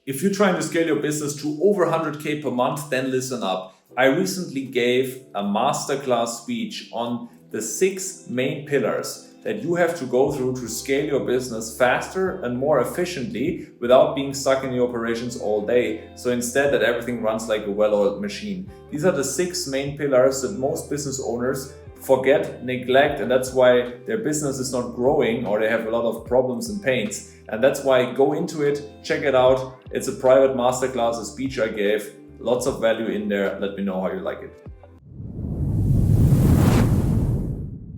If you're trying to scale your business to over 100K per month, then listen up. I recently gave a masterclass speech on the 6 main pillars that you have to go through to scale your business faster and more efficiently without being stuck in your operations all day. So instead that everything runs like a well-oiled machine. These are the 6 main pillars that most business owners forget, neglect, and that's why their business is not growing or they have a lot of problems and pains. And that's why go into it, check it out. It's a private masterclass, a speech I gave. Lots of value in there. Let me know how you like it.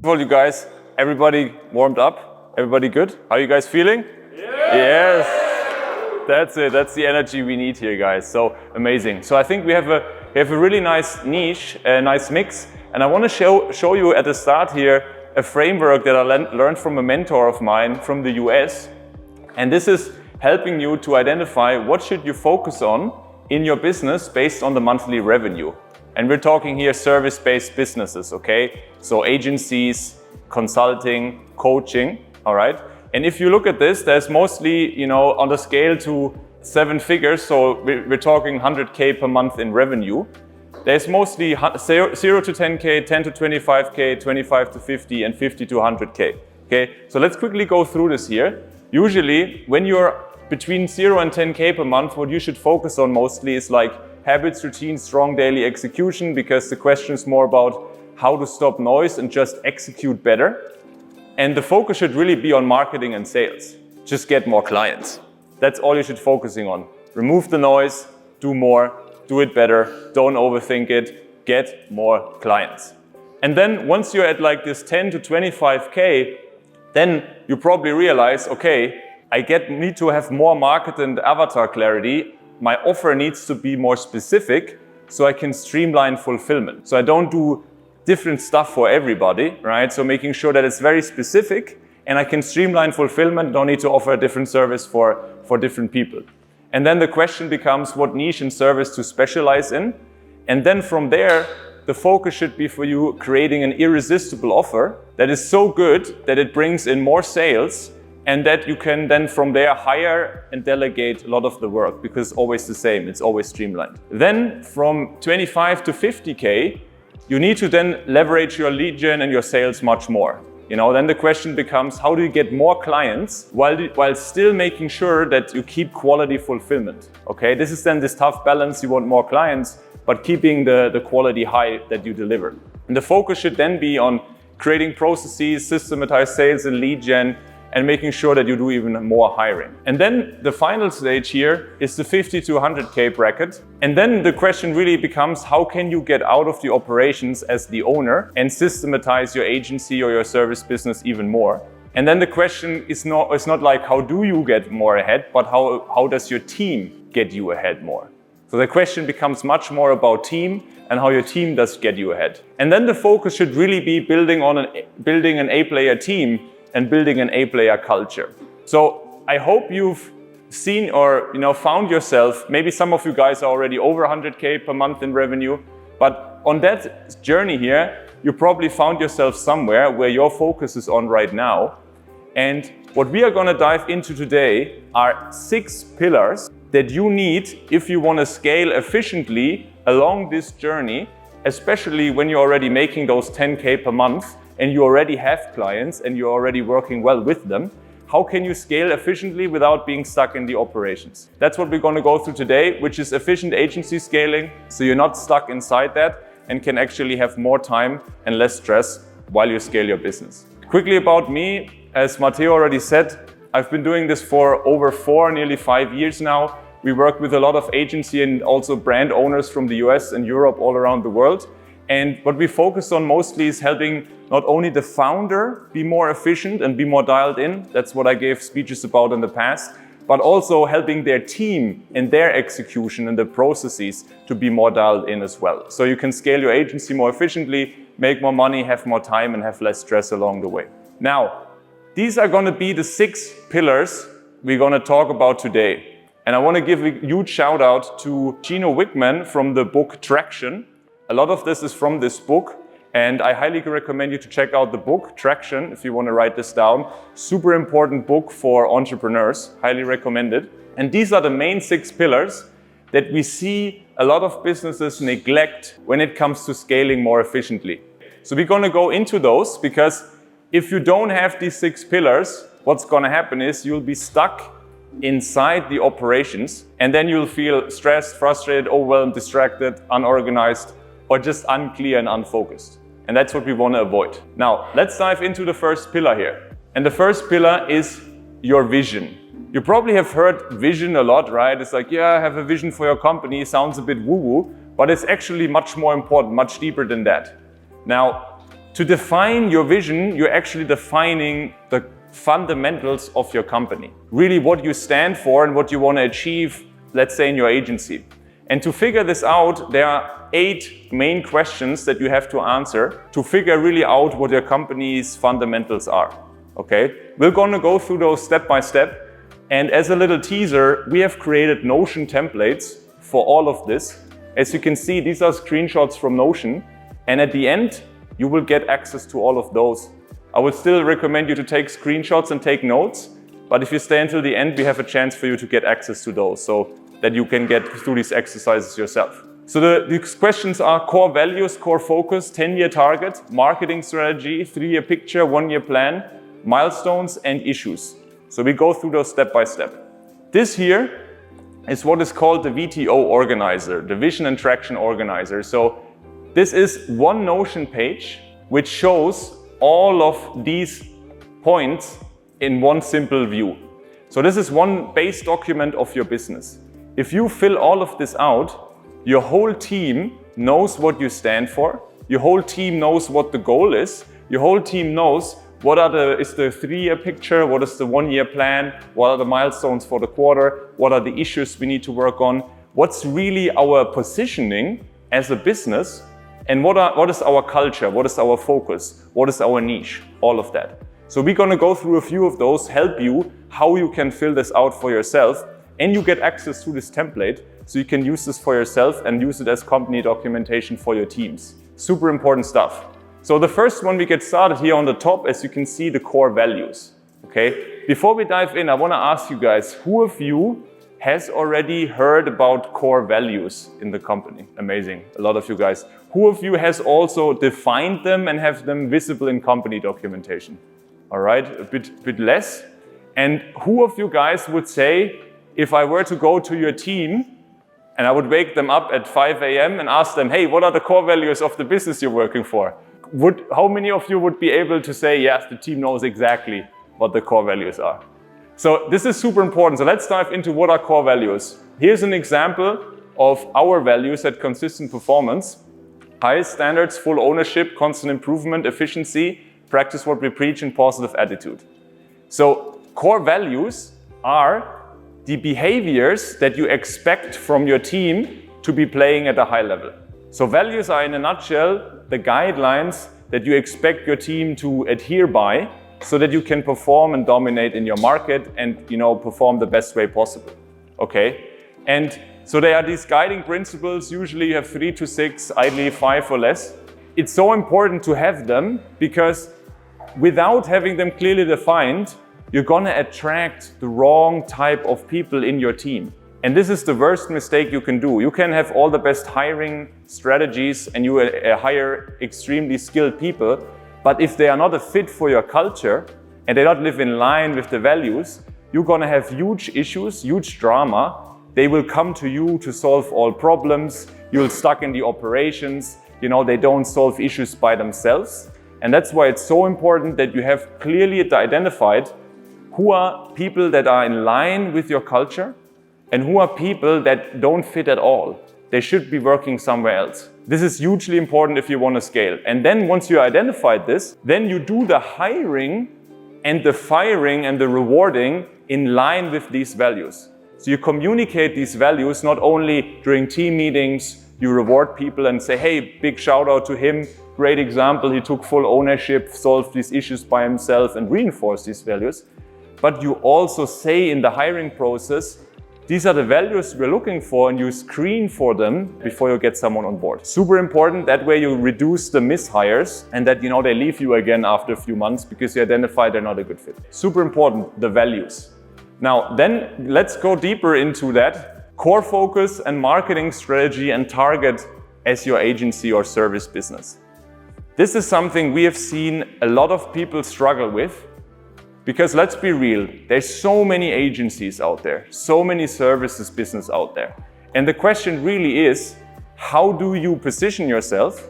Well, you guys, everybody warmed up? Everybody good? How are you guys feeling? Yes! That's it. That's the energy we need here, guys. So amazing. So I think we have a really nice niche, a nice mix. And I want to show you at the start here a framework that I learned from a mentor of mine from the US. And this is helping you to identify what should you focus on in your business based on the monthly revenue. And we're talking here service-based businesses, okay? So agencies, consulting, coaching, all right? And if you look at this, there's mostly, on the scale to 7 figures, so we're talking 100K per month in revenue. There's mostly 0 to 10K, 10 to 25K, 25 to 50, and 50 to 100K, okay? So let's quickly go through this here. Usually, when you're between 0 and 10K per month, what you should focus on mostly is like habits, routines, strong daily execution, because the question is more about how to stop noise and just execute better. And the focus should really be on marketing and sales. Just get more clients. That's all you should focusing on. Remove the noise, do more, do it better, don't overthink it, get more clients. And then once you're at like this 10 to 25K, then you probably realize, okay, I need to have more market and avatar clarity. My offer needs to be more specific so I can streamline fulfillment. So I don't do different stuff for everybody, right? So making sure that it's very specific and I can streamline fulfillment, don't need to offer a different service for different people. And then the question becomes what niche and service to specialize in. And then from there, the focus should be for you creating an irresistible offer that is so good that it brings in more sales and that you can then from there hire and delegate a lot of the work because it's always the same, it's always streamlined. Then from 25 to 50K, you need to then leverage your lead gen and your sales much more. Then the question becomes how do you get more clients while still making sure that you keep quality fulfillment? Okay, this is then this tough balance. You want more clients, but keeping the quality high that you deliver. And the focus should then be on creating processes, systematized sales and lead gen, and making sure that you do even more hiring. And then the final stage here is the 50 to 100K bracket. And then the question really becomes how can you get out of the operations as the owner and systematize your agency or your service business even more? And then the question is not like how do you get more ahead, but how does your team get you ahead more? So the question becomes much more about team and how your team does get you ahead. And then the focus should really be building an A-player team and building an A-player culture. So I hope you've seen or found yourself, maybe some of you guys are already over 100K per month in revenue, but on that journey here, you probably found yourself somewhere where your focus is on right now. And what we are going to dive into today are 6 pillars that you need if you want to scale efficiently along this journey, especially when you're already making those 10K per month and you already have clients and you're already working well with them. How can you scale efficiently without being stuck in the operations? That's what we're going to go through today, which is efficient agency scaling. So you're not stuck inside that and can actually have more time and less stress while you scale your business. Quickly about me, as Matteo already said, I've been doing this for over 4, nearly 5 years now. We work with a lot of agency and also brand owners from the US and Europe all around the world. And what we focus on mostly is helping not only the founder be more efficient and be more dialed in, that's what I gave speeches about in the past, but also helping their team in their execution and the processes to be more dialed in as well. So you can scale your agency more efficiently, make more money, have more time and have less stress along the way. Now, these are going to be the 6 pillars we're going to talk about today. And I want to give a huge shout out to Gino Wickman from the book Traction. A lot of this is from this book, and I highly recommend you to check out the book, Traction, if you want to write this down. Super important book for entrepreneurs, highly recommended. And these are the main 6 pillars that we see a lot of businesses neglect when it comes to scaling more efficiently. So we're going to go into those, because if you don't have these 6 pillars, what's going to happen is you'll be stuck inside the operations, and then you'll feel stressed, frustrated, overwhelmed, distracted, unorganized, or just unclear and unfocused. And that's what we want to avoid. Now, let's dive into the first pillar here. And the first pillar is your vision. You probably have heard vision a lot, right? It's like, yeah, have a vision for your company. Sounds a bit woo-woo, but it's actually much more important, much deeper than that. Now, to define your vision, you're actually defining the fundamentals of your company. Really what you stand for and what you want to achieve, let's say in your agency. And to figure this out, there are 8 main questions that you have to answer to figure really out what your company's fundamentals are. Okay? We're going to go through those step by step. And as a little teaser, we have created Notion templates for all of this. As you can see, these are screenshots from Notion. And at the end, you will get access to all of those. I would still recommend you to take screenshots and take notes. But if you stay until the end, we have a chance for you to get access to those so that you can get through these exercises yourself. So these questions are core values, core focus, 10-year target, marketing strategy, 3-year picture, 1-year plan, milestones, and issues. So we go through those step by step. This here is what is called the VTO organizer, the Vision and Traction Organizer. So this is one Notion page which shows all of these points in one simple view. So this is one base document of your business. If you fill all of this out, your whole team knows what you stand for. Your whole team knows what the goal is. Your whole team knows what is the 3-year picture, what is the 1-year plan, what are the milestones for the quarter, what are the issues we need to work on, what's really our positioning as a business, and what is our culture, what is our focus, what is our niche, all of that. So we're going to go through a few of those, help you how you can fill this out for yourself, and you get access to this template so you can use this for yourself and use it as company documentation for your teams. Super important stuff. So the first one, we get started here on the top, as you can see, the core values. Okay. Before we dive in, I want to ask you guys, who of you has already heard about core values in the company? Amazing. A lot of you guys. Who of you has also defined them and have them visible in company documentation? All right. A bit less. And who of you guys would say, if I were to go to your team and I would wake them up at 5 a.m. and ask them, hey, what are the core values of the business you're working for? How many of you would be able to say, yes, the team knows exactly what the core values are? So this is super important. So let's dive into what are core values. Here's an example of our values at Consistent Performance. Highest standards, full ownership, constant improvement, efficiency, practice what we preach, and positive attitude. So core values are the behaviors that you expect from your team to be playing at a high level. So values are, in a nutshell, the guidelines that you expect your team to adhere by so that you can perform and dominate in your market and, perform the best way possible. Okay? And so there are these guiding principles. Usually you have 3 to 6, ideally 5 or less. It's so important to have them because without having them clearly defined, you're gonna attract the wrong type of people in your team. And this is the worst mistake you can do. You can have all the best hiring strategies and you hire extremely skilled people, but if they are not a fit for your culture and they don't live in line with the values, you're gonna have huge issues, huge drama. They will come to you to solve all problems. You'll stuck in the operations. They don't solve issues by themselves. And that's why it's so important that you have clearly identified who are people that are in line with your culture and who are people that don't fit at all. They should be working somewhere else. This is hugely important if you want to scale. And then once you identified this, then you do the hiring and the firing and the rewarding in line with these values. So you communicate these values not only during team meetings, you reward people and say, hey, big shout out to him, great example, he took full ownership, solved these issues by himself and reinforced these values. But you also say in the hiring process, these are the values we're looking for, and you screen for them before you get someone on board. Super important, that way you reduce the mishires and that they leave you again after a few months because you identify they're not a good fit. Super important, the values. Now, then let's go deeper into that. Core focus and marketing strategy and target as your agency or service business. This is something we have seen a lot of people struggle with, because let's be real, there's so many agencies out there, so many services business out there. And the question really is, how do you position yourself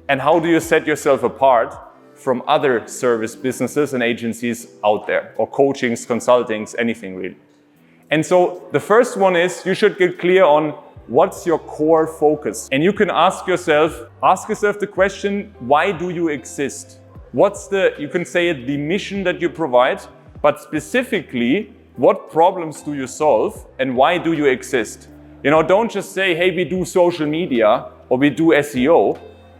and how do you set yourself apart from other service businesses and agencies out there, or coachings, consultings, anything really? And so the first one is, you should get clear on what's your core focus. And you can ask yourself the question, why do you exist? What's you can say it, the mission that you provide, but specifically, what problems do you solve and why do you exist? You know, don't just say, hey, we do social media or we do SEO.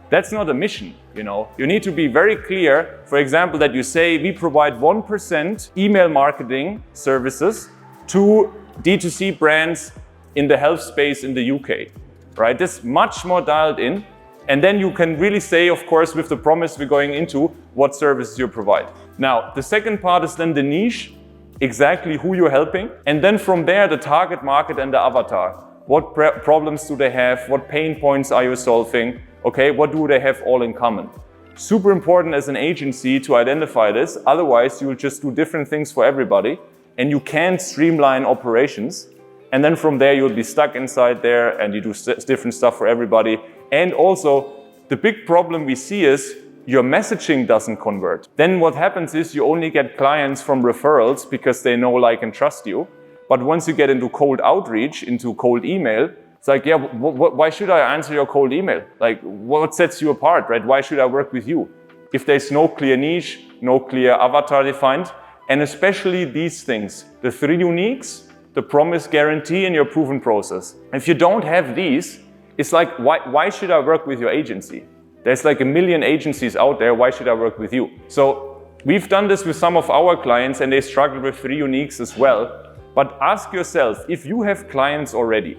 That's not a mission, you know. You need to be very clear, for example, that you say we provide 1% email marketing services to D2C brands in the health space in the UK, right? This is much more dialed in. And then you can really say, of course, with the promise we're going into, what services you provide. Now, the second part is then the niche, exactly who you're helping. And then from there, the target market and the avatar. What problems do they have? What pain points are you solving? Okay, what do they have all in common? Super important as an agency to identify this. Otherwise, you'll just do different things for everybody and you can't streamline operations. And then from there, you'll be stuck inside there and you do different stuff for everybody. And also, the big problem we see is your messaging doesn't convert. Then what happens is you only get clients from referrals because they know, like, and trust you. But once you get into cold outreach, into cold email, it's like, yeah, why should I answer your cold email? Like, what sets you apart, right? Why should I work with you? If there's no clear niche, no clear avatar defined, and especially these things, the 3 uniques, the promise, guarantee, and your proven process. If you don't have these, it's like, why should I work with your agency? There's like 1 million agencies out there, why should I work with you? So we've done this with some of our clients and they struggle with 3 uniques as well. But ask yourself, if you have clients already,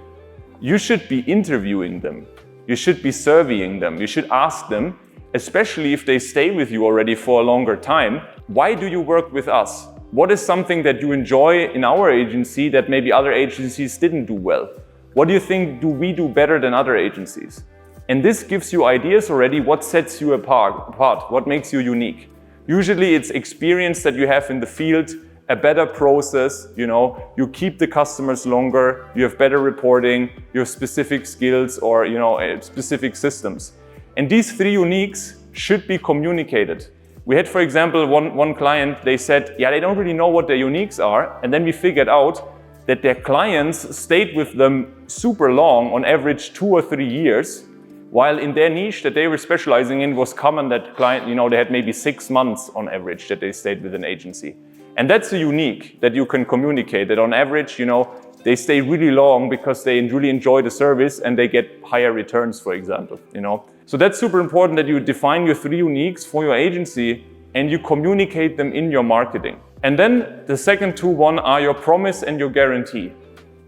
you should be interviewing them. You should be surveying them. You should ask them, especially if they stay with you already for a longer time, why do you work with us? What is something that you enjoy in our agency that maybe other agencies didn't do well? What do you think do we do better than other agencies? And this gives you ideas already what sets you apart, what makes you unique. Usually it's experience that you have in the field, a better process, you know, you keep the customers longer, you have better reporting, you have specific skills or, you know, specific systems. And these 3 uniques should be communicated. We had, for example, one client, they said, yeah, they don't really know what their uniques are. And then we figured out that their clients stayed with them super long, on average 2 or 3 years, while in their niche that they were specializing in was common that client, you know, they had maybe 6 months on average that they stayed with an agency. And that's a unique that you can communicate, that on average, you know, they stay really long because they really enjoy the service and they get higher returns, for example, you know. So that's super important that you define your 3 uniques for your agency and you communicate them in your marketing. And then the second 2 are your promise and your guarantee.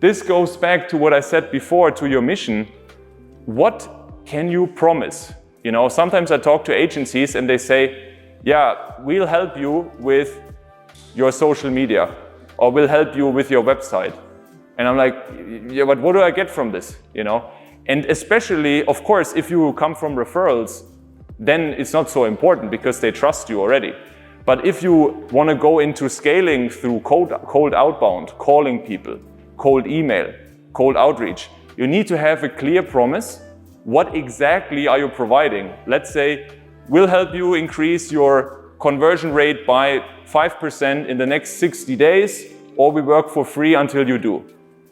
This goes back to what I said before, to your mission. What can you promise? You know, sometimes I talk to agencies and they say, yeah, we'll help you with your social media or we'll help you with your website. And I'm like, yeah, but what do I get from this? You know? And especially, of course, if you come from referrals, then it's not so important because they trust you already. But if you want to go into scaling through cold outbound, calling people, cold email, cold outreach, you need to have a clear promise. What exactly are you providing? Let's say, we'll help you increase your conversion rate by 5% in the next 60 days, or we work for free until you do.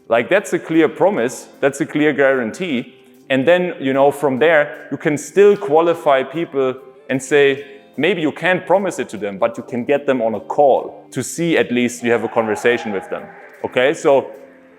Like, that's a clear promise, that's a clear guarantee. And then, you know, from there, you can still qualify people and say, maybe you can't promise it to them, but you can get them on a call to see at least you have a conversation with them. Okay, so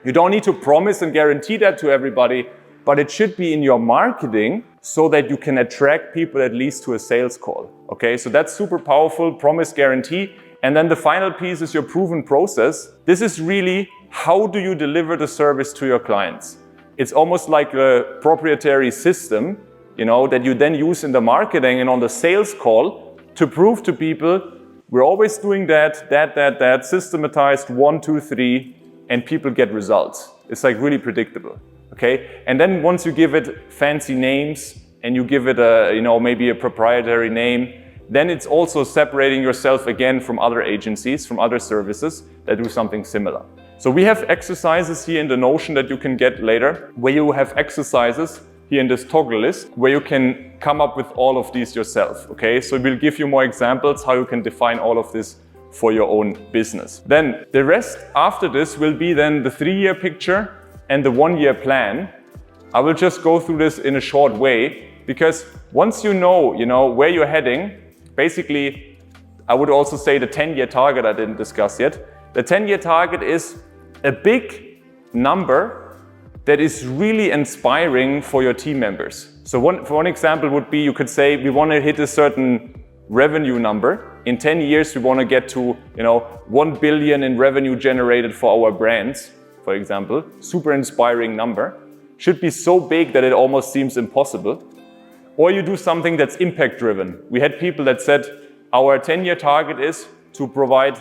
you don't need to promise and guarantee that to everybody, but it should be in your marketing so that you can attract people at least to a sales call. Okay, so that's super powerful, promise, guarantee. And then the final piece is your proven process. This is really, how do you deliver the service to your clients? It's almost like a proprietary system, you know, that you then use in the marketing and on the sales call to prove to people We're always doing that, systematized 1, 2, 3, and people get results. It's like really predictable, okay? And then once you give it fancy names and you give it a, maybe a proprietary name, then it's also separating yourself again from other agencies, from other services that do something similar. So we have exercises here in the Notion that you can get later, where you have exercises here in this toggle list, where you can come up with all of these yourself, okay? So we'll give you more examples how you can define all of this for your own business. Then the rest after this will be then the 3-year picture and the 1-year plan. I will just go through this in a short way, because once you know where you're heading, basically, I would also say the 10-year target I didn't discuss yet. The 10-year target is a big number that is really inspiring for your team members. So one example would be, you could say, we want to hit a certain revenue number. In 10 years, we want to get to 1 billion in revenue generated for our brands, for example. Super inspiring number. Should be so big that it almost seems impossible. Or you do something that's impact driven. We had people that said our 10-year target is to provide,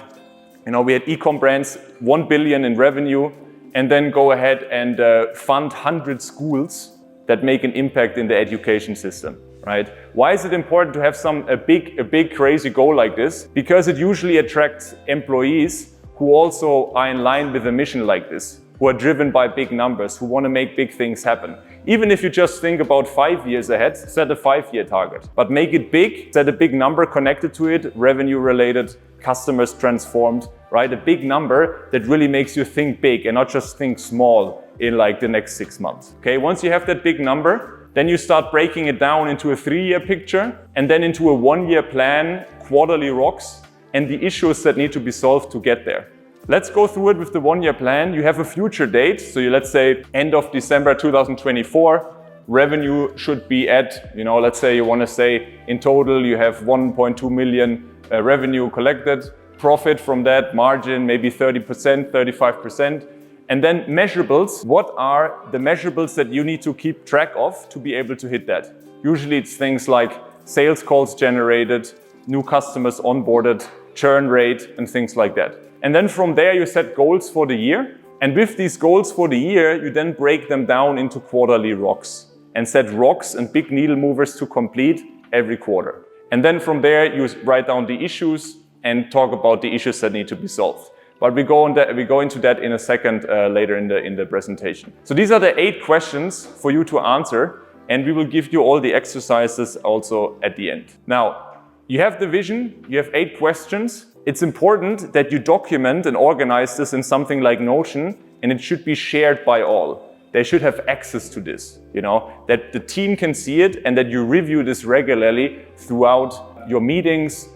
we had e-com brands, 1 billion in revenue, and then go ahead and fund 100 schools that make an impact in the education system, right? Why is it important to have a big crazy goal like this? Because it usually attracts employees who also are in line with a mission like this, who are driven by big numbers, who want to make big things happen. Even if you just think about 5 years ahead, set a 5-year target, but make it big, set a big number connected to it, revenue related, customers transformed, right? A big number that really makes you think big and not just think small in like the next 6 months. Okay, once you have that big number, then you start breaking it down into a 3-year picture and then into a 1-year plan, quarterly rocks, and the issues that need to be solved to get there. Let's go through it with the 1-year plan. You have a future date. So let's say end of December 2024, revenue should be at, let's say you want to say in total you have 1.2 million revenue collected. Profit from that, margin maybe 30%, 35%. And then measurables. What are the measurables that you need to keep track of to be able to hit that? Usually it's things like sales calls generated, new customers onboarded, churn rate, and things like that. And then from there you set goals for the year. And with these goals for the year, you then break them down into quarterly rocks and set rocks and big needle movers to complete every quarter. And then from there you write down the issues and talk about the issues that need to be solved. But we go into that in a second later in the presentation. So these are the 8 questions for you to answer, and we will give you all the exercises also at the end. Now, you have the vision, you have 8 questions. It's important that you document and organize this in something like Notion, and it should be shared by all. They should have access to this, that the team can see it and that you review this regularly throughout your meetings,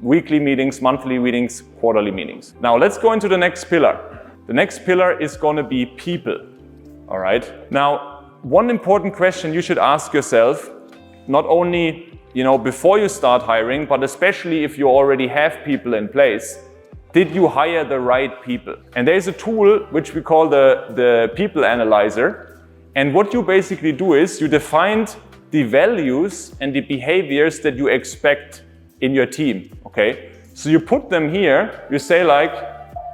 weekly meetings, monthly meetings, quarterly meetings. Now let's go into the next pillar. The next pillar is going to be people, all right? Now, one important question you should ask yourself, not only before you start hiring, but especially if you already have people in place, did you hire the right people? And there's a tool which we call the people analyzer. And what you basically do is you define the values and the behaviors that you expect in your team, okay? So you put them here, you say like,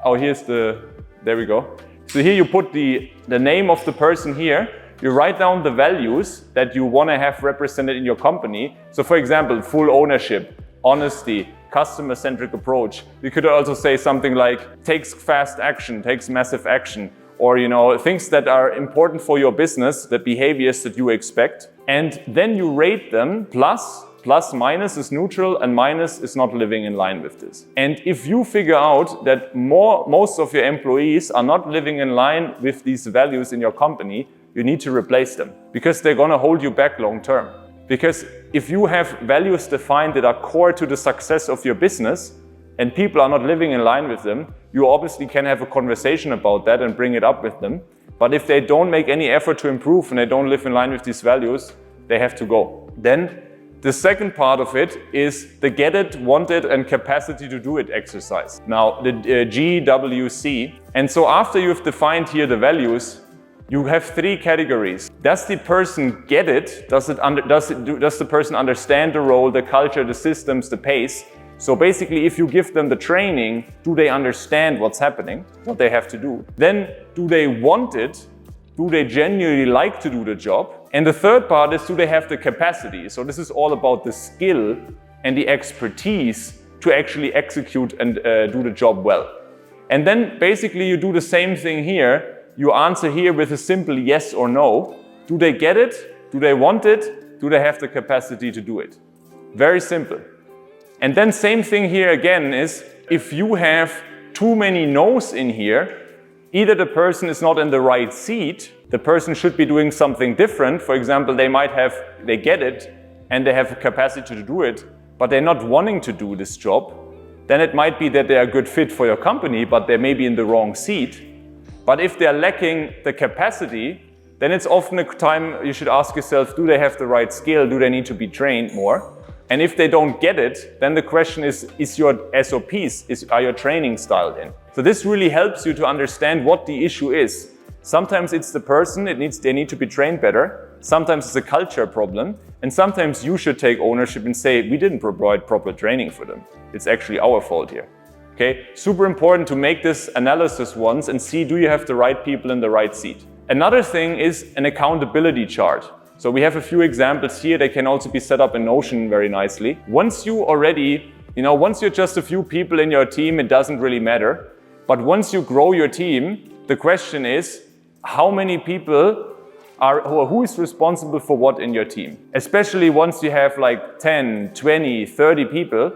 oh, there we go. So here you put the name of the person here. You write down the values that you want to have represented in your company. So for example, full ownership, honesty, customer-centric approach. You could also say something like takes fast action, takes massive action, or things that are important for your business, the behaviors that you expect. And then you rate them plus minus is neutral and minus is not living in line with this. And if you figure out that most of your employees are not living in line with these values in your company, you need to replace them because they're going to hold you back long term. Because if you have values defined that are core to the success of your business and people are not living in line with them, you obviously can have a conversation about that and bring it up with them. But if they don't make any effort to improve and they don't live in line with these values, they have to go. Then the second part of it is the get it, want it, and capacity to do it exercise. Now, the GWC. And so after you've defined here the values, you have 3 categories. Does the person get it? Does the person understand the role, the culture, the systems, the pace? So basically, if you give them the training, do they understand what's happening, what they have to do? Then, do they want it? Do they genuinely like to do the job? And the third part is, do they have the capacity? So this is all about the skill and the expertise to actually execute and do the job well. And then basically you do the same thing here. You answer here with a simple yes or no. Do they get it? Do they want it? Do they have the capacity to do it? Very simple. And then same thing here again is, if you have too many no's in here, either the person is not in the right seat, the person should be doing something different. For example, they get it and they have a capacity to do it, but they're not wanting to do this job. Then it might be that they are a good fit for your company, but they may be in the wrong seat. But if they're lacking the capacity, then it's often a time you should ask yourself, do they have the right skill? Do they need to be trained more? And if they don't get it, then the question is your SOPs, are your training styled in? So this really helps you to understand what the issue is. Sometimes it's the person, they need to be trained better. Sometimes it's a culture problem. And sometimes you should take ownership and say, we didn't provide proper training for them. It's actually our fault here. Okay? Super important to make this analysis once and see, do you have the right people in the right seat? Another thing is an accountability chart. So we have a few examples here. They can also be set up in Notion very nicely. Once you're just a few people in your team, it doesn't really matter. But once you grow your team, the question is, how many people who is responsible for what in your team? Especially once you have like 10, 20, 30 people,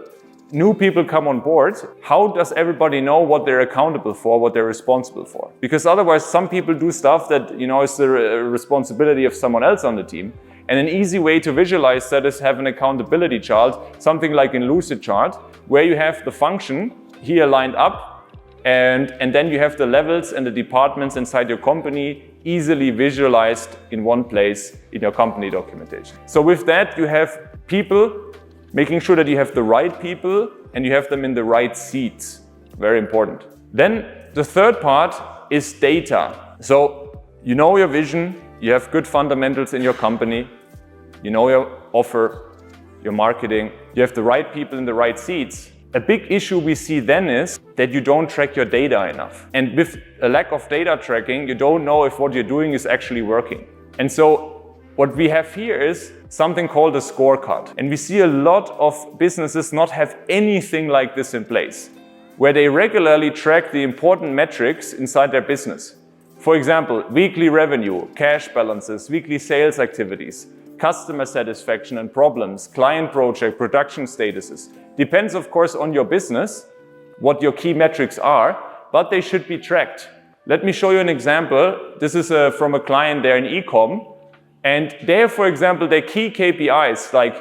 new people come on board, how does everybody know what they're accountable for, what they're responsible for? Because otherwise some people do stuff that is the responsibility of someone else on the team. And an easy way to visualize that is have an accountability chart, something like in Lucid chart, where you have the function here lined up, and then you have the levels and the departments inside your company easily visualized in one place in your company documentation. So with that, you have people, making sure that you have the right people and you have them in the right seats. Very important. Then the third part is data. So you know your vision, you have good fundamentals in your company, you know your offer, your marketing, you have the right people in the right seats. A big issue we see then is that you don't track your data enough. And with a lack of data tracking, you don't know if what you're doing is actually working. And so what we have here is something called a scorecard. And we see a lot of businesses not have anything like this in place, where they regularly track the important metrics inside their business. For example, weekly revenue, cash balances, weekly sales activities, customer satisfaction and problems, client project, production statuses. Depends, of course, on your business, what your key metrics are, but they should be tracked. Let me show you an example. This is from a client there in e-com. And there, for example, their key KPIs like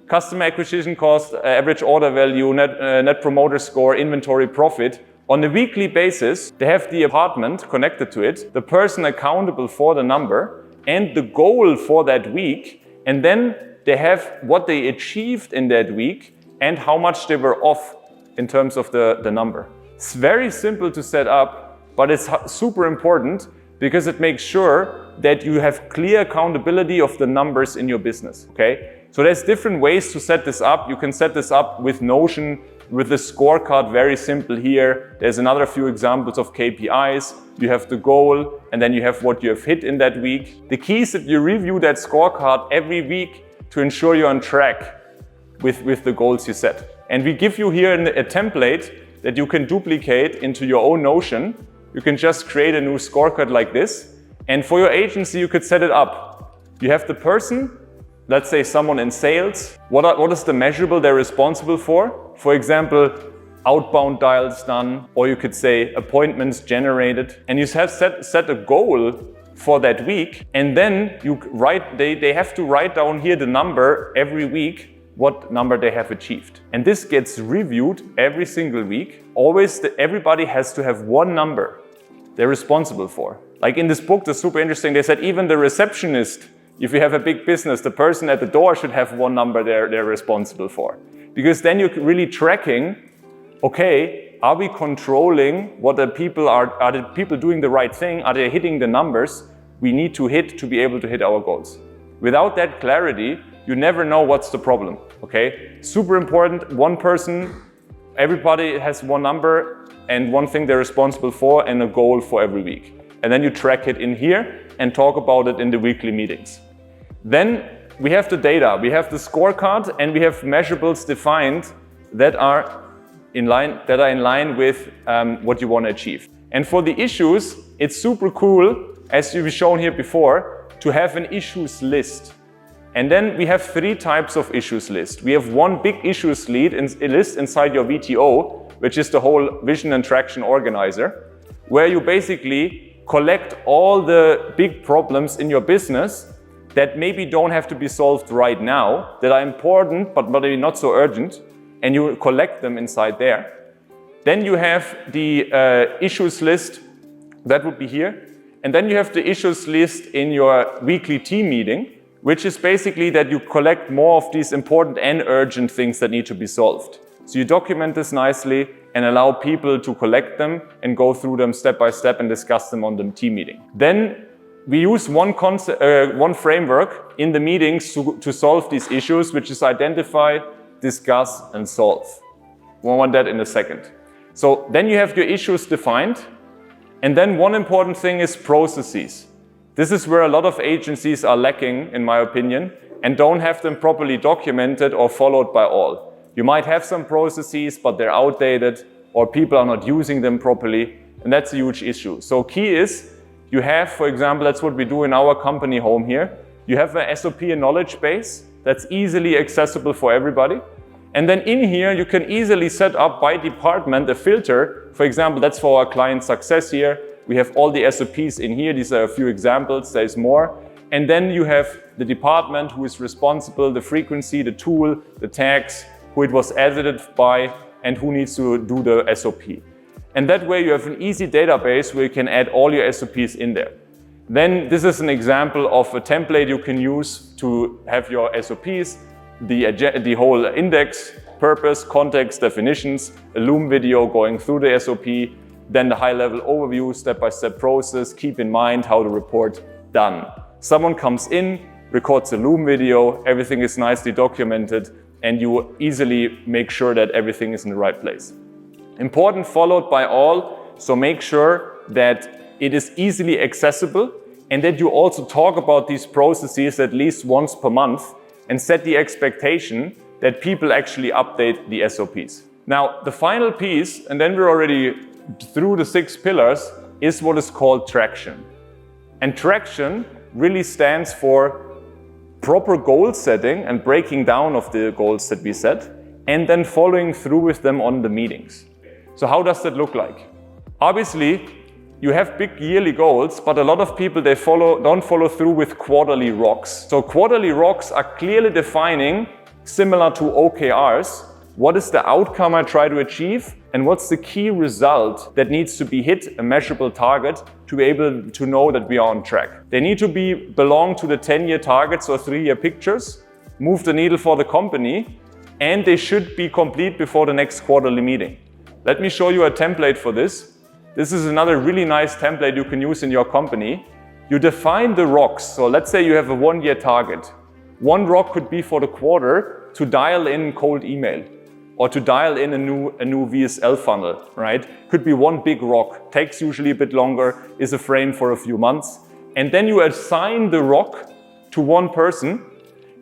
customer acquisition cost, average order value, net promoter score, inventory profit. On a weekly basis, they have the department connected to it, the person accountable for the number, and the goal for that week. And then they have what they achieved in that week and how much they were off in terms of the number. It's very simple to set up, but it's super important because it makes sure that you have clear accountability of the numbers in your business, okay? So there's different ways to set this up. You can set this up with Notion, with the scorecard, very simple here. There's another few examples of KPIs. You have the goal, and then you have what you have hit in that week. The key is that you review that scorecard every week to ensure you're on track with the goals you set. And we give you here a template that you can duplicate into your own Notion. You can just create a new scorecard like this. And for your agency, you could set it up. You have the person, let's say someone in sales. What is the measurable they're responsible for? For example, outbound dials done, or you could say appointments generated. And you have set a goal for that week. And then they have to write down here the number every week, what number they have achieved. And this gets reviewed every single week. Always, everybody has to have one number they're responsible for. Like in this book, that's super interesting. They said even the receptionist, if you have a big business, the person at the door should have one number they're responsible for. Because then you're really tracking, okay, are we controlling what the people are the people doing the right thing? Are they hitting the numbers we need to hit to be able to hit our goals? Without that clarity, you never know what's the problem. Okay, super important. One person, everybody has one number and one thing they're responsible for and a goal for every week. And then you track it in here and talk about it in the weekly meetings. Then we have the data, we have the scorecard, and we have measurables defined that are in line with what you want to achieve. And for the issues, it's super cool, as you've shown here before, to have an issues list. And then we have 3 types of issues list. We have one big issues list inside your VTO, which is the whole vision and traction organizer, where you basically collect all the big problems in your business that maybe don't have to be solved right now, that are important but maybe not so urgent, and you collect them inside there. Then you have the issues list, that would be here. And then you have the issues list in your weekly team meeting, which is basically that you collect more of these important and urgent things that need to be solved. So you document this nicely and allow people to collect them and go through them step by step and discuss them on the team meeting. Then we use one framework in the meetings to solve these issues, which is identify, discuss, and solve. We'll want that in a second. So then you have your issues defined. And then one important thing is processes. This is where a lot of agencies are lacking, in my opinion, and don't have them properly documented or followed by all. You might have some processes, but they're outdated, or people are not using them properly, and that's a huge issue. So key is, you have, for example, that's what we do in our company home here, you have a SOP and knowledge base that's easily accessible for everybody. And then in here, you can easily set up by department a filter. For example, that's for our client success here. We have all the SOPs in here. These are a few examples, there's more. And then you have the department who is responsible, the frequency, the tool, the tags, who it was edited by, and who needs to do the SOP. And that way you have an easy database where you can add all your SOPs in there. Then this is an example of a template you can use to have your SOPs, the whole index, purpose, context, definitions, a Loom video going through the SOP, then the high-level overview, step-by-step process, keep in mind how to report, done. Someone comes in, records a Loom video, everything is nicely documented, and you easily make sure that everything is in the right place. Important, followed by all, so make sure that it is easily accessible and that you also talk about these processes at least once per month and set the expectation that people actually update the SOPs. Now, the final piece, and then we're already through the 6 pillars, is what is called traction. And traction really stands for proper goal setting and breaking down of the goals that we set, and then following through with them on the meetings. So how does that look like? Obviously, you have big yearly goals, but a lot of people, don't follow through with quarterly rocks. So quarterly rocks are clearly defining, similar to OKRs, what is the outcome I try to achieve and what's the key result that needs to be hit, a measurable target, to be able to know that we are on track. They need to belong to the 10-year targets or 3-year pictures, move the needle for the company, and they should be complete before the next quarterly meeting. Let me show you a template for this. This is another really nice template you can use in your company. You define the rocks. So let's say you have a 1-year target. One rock could be for the quarter to dial in cold email or to dial in a new VSL funnel, right? Could be one big rock, takes usually a bit longer, is a frame for a few months. And then you assign the rock to one person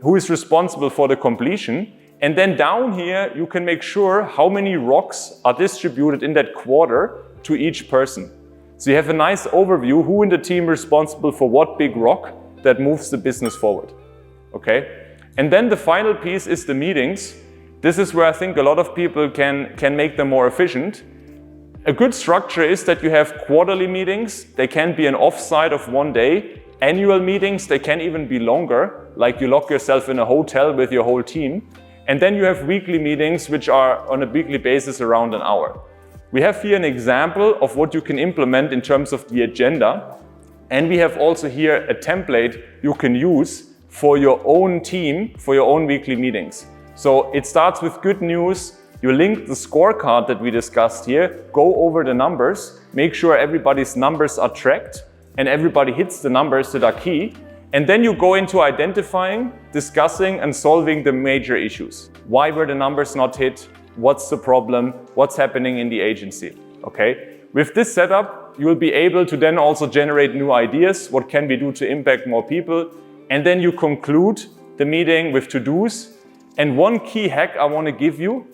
who is responsible for the completion. And then down here, you can make sure how many rocks are distributed in that quarter to each person. So you have a nice overview who in the team is responsible for what big rock that moves the business forward. Okay? And then the final piece is the meetings. This is where I think a lot of people can make them more efficient. A good structure is that you have quarterly meetings. They can be an offsite of 1 day. Annual meetings, they can even be longer, like you lock yourself in a hotel with your whole team. And then you have weekly meetings, which are on a weekly basis around an hour. We have here an example of what you can implement in terms of the agenda. And we have also here a template you can use for your own team, for your own weekly meetings. So it starts with good news. You link the scorecard that we discussed here, go over the numbers, make sure everybody's numbers are tracked and everybody hits the numbers that are key. And then you go into identifying, discussing, and solving the major issues. Why were the numbers not hit? What's the problem? What's happening in the agency? Okay. With this setup, you will be able to then also generate new ideas. What can we do to impact more people? And then you conclude the meeting with to-dos. And one key hack I want to give you,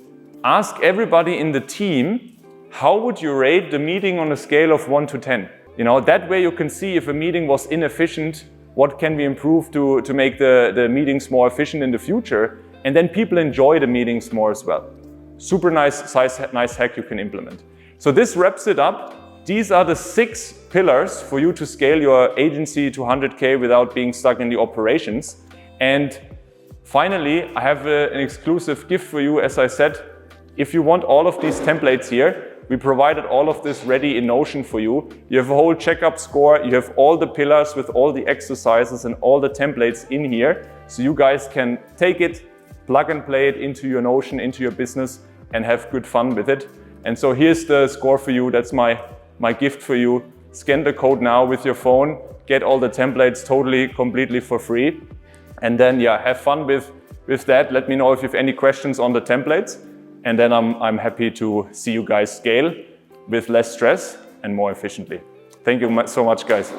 ask everybody in the team, how would you rate the meeting on a scale of 1 to 10? You know, that way you can see if a meeting was inefficient, what can we improve to make the meetings more efficient in the future? And then people enjoy the meetings more as well. Super nice hack you can implement. So this wraps it up. These are the 6 pillars for you to scale your agency to 100K without being stuck in the operations. And finally, I have an exclusive gift for you. As I said, if you want all of these templates here, we provided all of this ready in Notion for you. You have a whole checkup score. You have all the pillars with all the exercises and all the templates in here. So you guys can take it, plug and play it into your Notion, into your business, and have good fun with it. And so here's the score for you. That's my gift for you. Scan the code now with your phone, get all the templates totally, completely for free. And then, yeah, have fun with that. Let me know if you have any questions on the templates. And then I'm happy to see you guys scale with less stress and more efficiently. Thank you so much, guys.